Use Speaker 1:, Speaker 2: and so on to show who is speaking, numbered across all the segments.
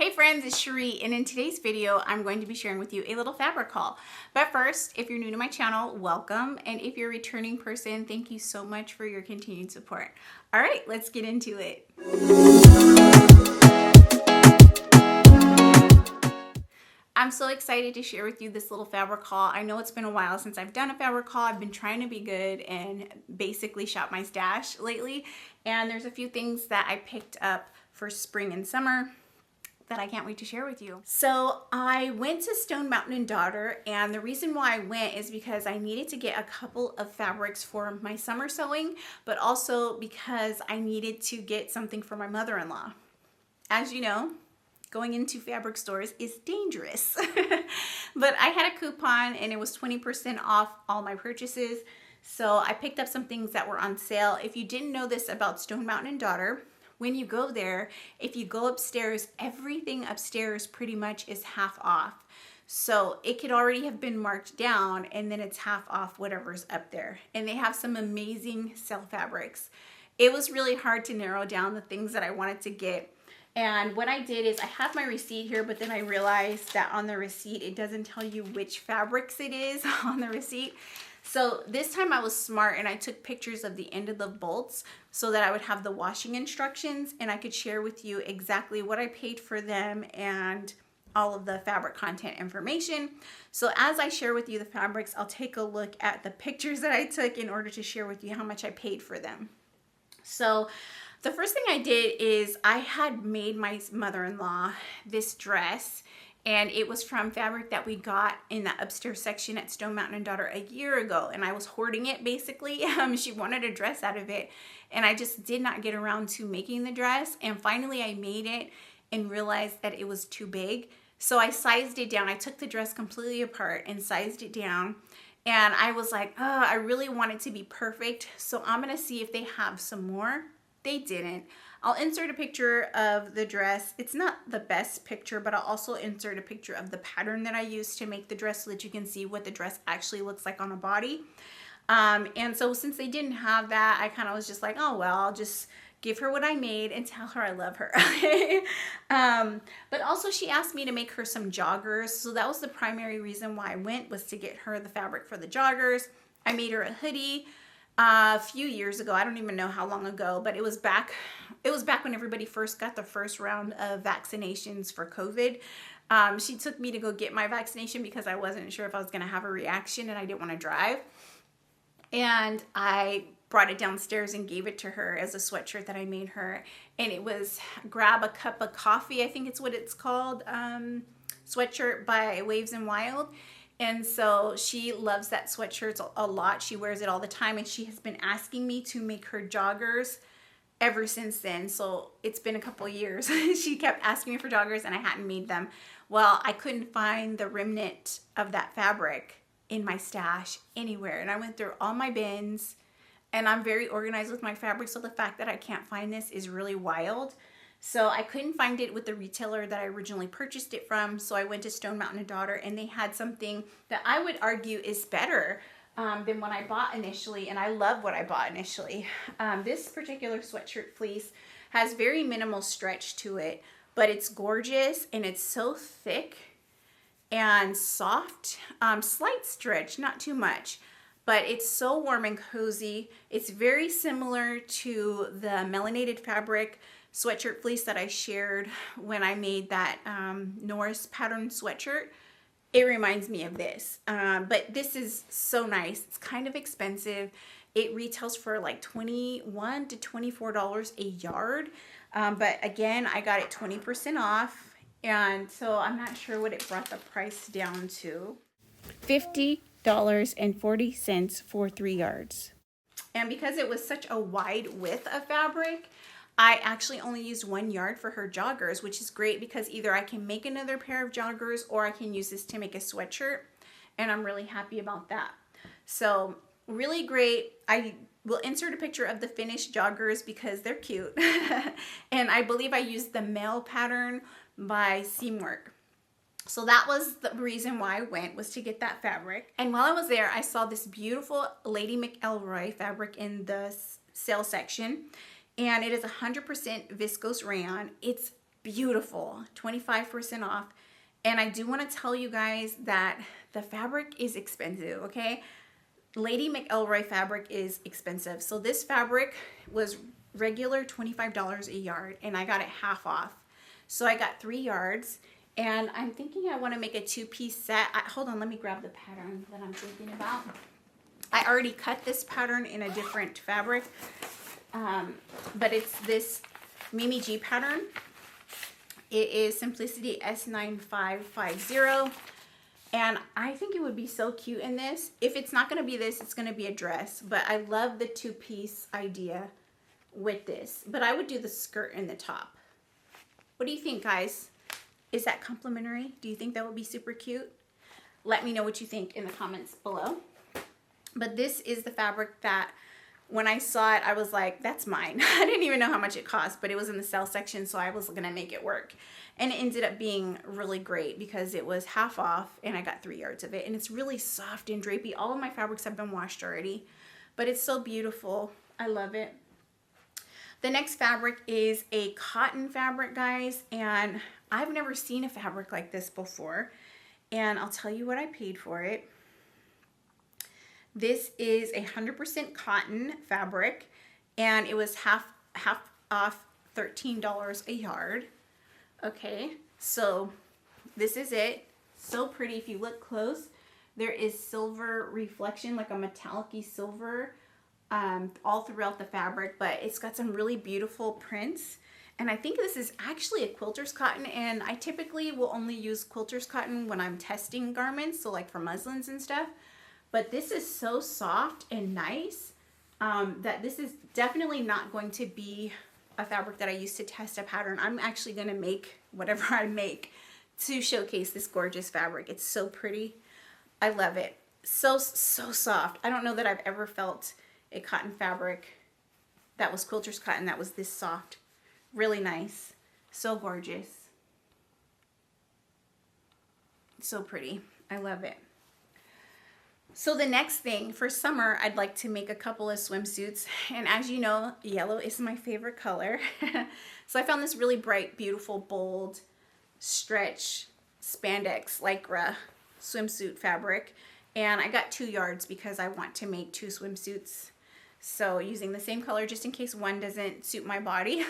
Speaker 1: Hey friends, it's Shereé, and in today's video, I'm going to be sharing with you a little fabric haul. But first, if you're new to my channel, welcome. And if you're a returning person, thank you so much for your continued support. All right, let's get into it. I'm so excited to share with you this little fabric haul. I know it's been a while since I've done a fabric haul. I've been trying to be good and basically shop my stash lately. And there's a few things that I picked up for spring and summer that I can't wait to share with you. So I went to Stone Mountain & Daughter, and the reason why I went is because I needed to get a couple of fabrics for my summer sewing, but also because I needed to get something for my mother-in-law. As you know, going into fabric stores is dangerous. But I had a coupon and it was 20% off all my purchases. So I picked up some things that were on sale. If you didn't know this about Stone Mountain & Daughter, when you go there, if you go upstairs, everything upstairs pretty much is half off. So it could already have been marked down and then it's half off whatever's up there. And they have some amazing sale fabrics. It was really hard to narrow down the things that I wanted to get. And what I did is I have my receipt here, but then I realized that on the receipt, it doesn't tell you which fabrics it is on the receipt. So this time I was smart and I took pictures of the end of the bolts so that I would have the washing instructions and I could share with you exactly what I paid for them and all of the fabric content information. So as I share with you the fabrics, I'll take a look at the pictures that I took in order to share with you how much I paid for them. So the first thing I did is I had made my mother-in-law this dress, and it was from fabric that we got in the upstairs section at Stone Mountain & Daughter a year ago, and I was hoarding it basically. She wanted a dress out of it, and I just did not get around to making the dress, and finally I made it and realized that it was too big. So I sized it down. I took the dress completely apart and sized it down, and I was like, oh, I really want it to be perfect, so I'm gonna see if they have some more. They didn't. I'll insert a picture of the dress. It's not the best picture, but I'll also insert a picture of the pattern that I used to make the dress so that you can see what the dress actually looks like on a body. And so since they didn't have that, I kind of was just like, oh, well, I'll just give her what I made and tell her I love her. But also she asked me to make her some joggers. So that was the primary reason why I went, was to get her the fabric for the joggers. I made her a hoodie a few years ago. I don't even know how long ago, but it was back when everybody first got the first round of vaccinations for COVID. She took me to go get my vaccination because I wasn't sure if I was going to have a reaction and I didn't want to drive. And I brought it downstairs and gave it to her as a sweatshirt that I made her. And it was Grab a Cup of Coffee, I think it's what it's called, sweatshirt by Waves and Wild. And so she loves that sweatshirt a lot. She wears it all the time, and she has been asking me to make her joggers ever since then. So it's been a couple of years. She kept asking me for joggers and I hadn't made them. Well, I couldn't find the remnant of that fabric in my stash anywhere. And I went through all my bins, and I'm very organized with my fabric. So the fact that I can't find this is really wild. So I couldn't find it with the retailer that I originally purchased it from. So I went to Stone Mountain & Daughter, and they had something that I would argue is better than what I bought initially. And I love what I bought initially. This particular sweatshirt fleece has very minimal stretch to it, but it's gorgeous and it's so thick and soft. Slight stretch, not too much, but it's so warm and cozy. It's very similar to the melanated fabric sweatshirt fleece that I shared when I made that Norris pattern sweatshirt. It reminds me of this, but this is so nice. It's kind of expensive. It retails for like $21 to $24 a yard, but again, I got it 20% off, and so I'm not sure what it brought the price down to. $50.40 for 3 yards. And because it was such a wide width of fabric, I actually only used 1 yard for her joggers, which is great because either I can make another pair of joggers or I can use this to make a sweatshirt, and I'm really happy about that. So really great. I will insert a picture of the finished joggers because they're cute. And I believe I used the Mail pattern by Seamwork. So that was the reason why I went, was to get that fabric. And while I was there, I saw this beautiful Lady McElroy fabric in the sale section. And it is 100% viscose rayon. It's beautiful, 25% off. And I do want to tell you guys that the fabric is expensive, okay? Lady McElroy fabric is expensive. So this fabric was regular $25 a yard, and I got it half off. So I got 3 yards, and I'm thinking I want to make a 2-piece set. Hold on, let me grab the pattern that I'm thinking about. I already cut this pattern in a different fabric, but it's this Mimi G pattern. It is Simplicity S9550, and I think it would be so cute in this. If it's not going to be this, it's going to be a dress, but I love the 2-piece idea with this. But I would do the skirt and the top. What do you think, guys? Is that complimentary? Do you think that would be super cute? Let me know what you think in the comments below. But this is the fabric that when I saw it, I was like, that's mine. I didn't even know how much it cost, but it was in the sale section, so I was gonna make it work. And it ended up being really great because it was half off and I got 3 yards of it. And it's really soft and drapey. All of my fabrics have been washed already, but it's so beautiful. I love it. The next fabric is a cotton fabric, guys, and I've never seen a fabric like this before. And I'll tell you what I paid for it. This is 100% cotton fabric, and it was half off, $13 a yard. Okay, so this is it. So pretty. If you look close, there is silver reflection, like a metallic-y silver, all throughout the fabric, but it's got some really beautiful prints. And I think this is actually a quilter's cotton, and I typically will only use quilter's cotton when I'm testing garments, so like for muslins and stuff. But this is so soft and nice that this is definitely not going to be a fabric that I use to test a pattern. I'm actually going to make whatever I make to showcase this gorgeous fabric. It's so pretty. I love it. So soft. I don't know that I've ever felt a cotton fabric that was quilter's cotton that was this soft. Really nice. So gorgeous. So pretty. I love it. So the next thing for summer, I'd like to make a couple of swimsuits. And as you know, yellow is my favorite color. So I found this really bright, beautiful, bold, stretch, spandex, lycra swimsuit fabric. And I got 2 yards because I want to make 2 swimsuits. So using the same color just in case one doesn't suit my body.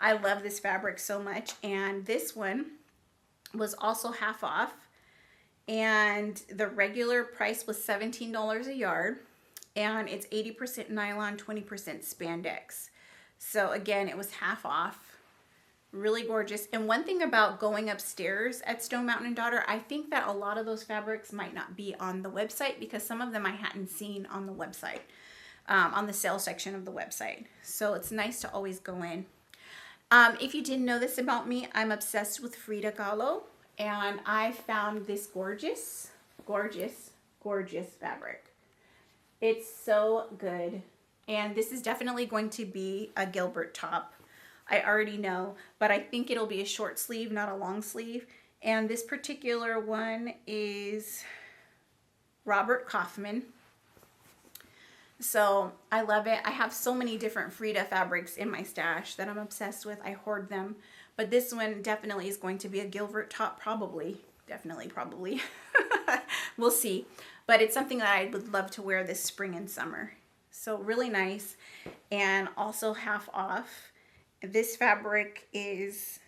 Speaker 1: I love this fabric so much. And this one was also half off. And the regular price was $17 a yard, and it's 80% nylon, 20% spandex. So again, it was half off. Really gorgeous. And one thing about going upstairs at Stone Mountain & Daughter, I think that a lot of those fabrics might not be on the website because some of them I hadn't seen on the website, on the sales section of the website. So it's nice to always go in. If you didn't know this about me, I'm obsessed with Frida Kahlo. And I found this gorgeous, gorgeous, gorgeous fabric. It's so good. And this is definitely going to be a Gilbert top. I already know, but I think it'll be a short sleeve, not a long sleeve. And this particular one is Robert Kaufman. So I love it. I have so many different Frida fabrics in my stash that I'm obsessed with. I hoard them. But this one definitely is going to be a Gilbert top, probably. Definitely, probably. We'll see. But it's something that I would love to wear this spring and summer. So really nice. And also half off. This fabric is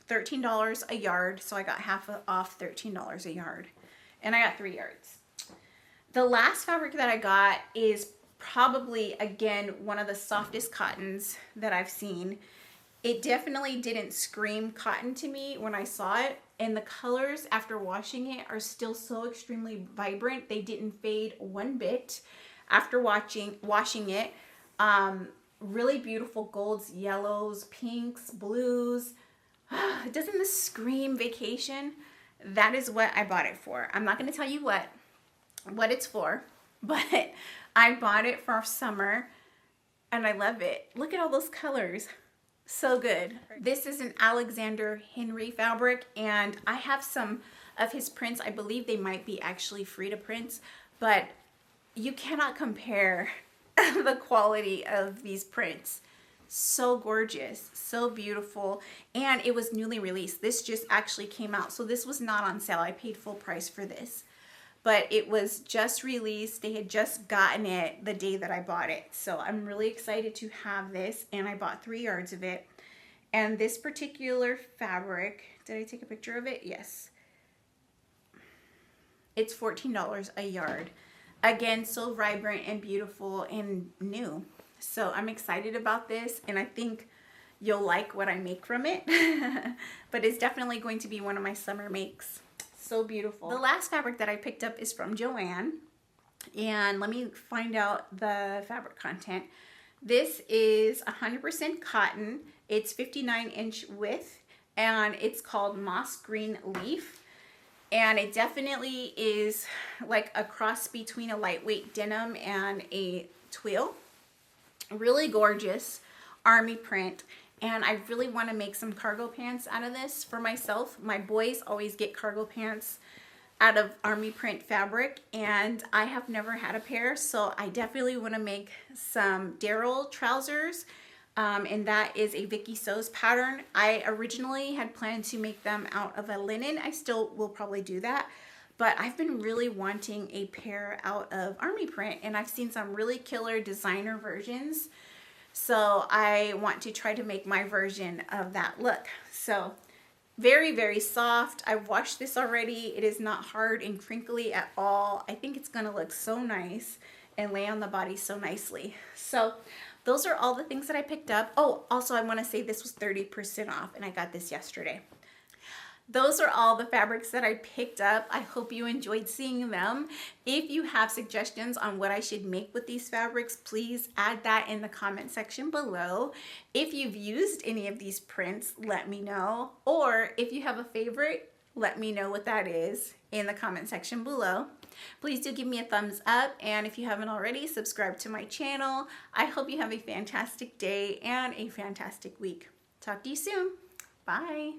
Speaker 1: $13 a yard. So I got half off, $13 a yard. And I got 3 yards. The last fabric that I got is probably, again, one of the softest cottons that I've seen. It definitely didn't scream cotton to me when I saw it, and the colors after washing it are still so extremely vibrant. They didn't fade one bit after washing it. Really beautiful golds, yellows, pinks, blues. Doesn't this scream vacation? That is what I bought it for. I'm not going to tell you what it's for, but I bought it for summer and I love it. Look at all those colors. So good. This is an Alexander Henry fabric, and I have some of his prints. I believe they might be actually Frida prints, but you cannot compare the quality of these prints. So gorgeous, so beautiful, and it was newly released. This just actually came out, so this was not on sale. I paid full price for this, but it was just released. They had just gotten it the day that I bought it, so I'm really excited to have this, and I bought 3 yards of it. And this particular fabric, did I take a picture of it? Yes. It's $14 a yard. Again, so vibrant and beautiful and new. So I'm excited about this, and I think you'll like what I make from it. But it's definitely going to be one of my summer makes. So beautiful. The last fabric that I picked up is from Joann, and let me find out the fabric content. This is 100% cotton. It's 59-inch width, and it's called Moss Green Leaf. And it definitely is like a cross between a lightweight denim and a twill. Really gorgeous army print, and I really want to make some cargo pants out of this for myself. My boys always get cargo pants out of army print fabric, and I have never had a pair, so I definitely want to make some Daryl trousers, and that is a viscose pattern. I originally had planned to make them out of a linen. I still will probably do that, but I've been really wanting a pair out of army print, and I've seen some really killer designer versions. So I want to try to make my version of that look. So very, very soft. I've washed this already. It is not hard and crinkly at all. I think it's gonna look so nice and lay on the body so nicely. So those are all the things that I picked up. Oh, also I wanna say this was 30% off, and I got this yesterday. Those are all the fabrics that I picked up. I hope you enjoyed seeing them. If you have suggestions on what I should make with these fabrics, please add that in the comment section below. If you've used any of these prints, let me know. Or if you have a favorite, let me know what that is in the comment section below. Please do give me a thumbs up, and if you haven't already, subscribe to my channel. I hope you have a fantastic day and a fantastic week. Talk to you soon. Bye.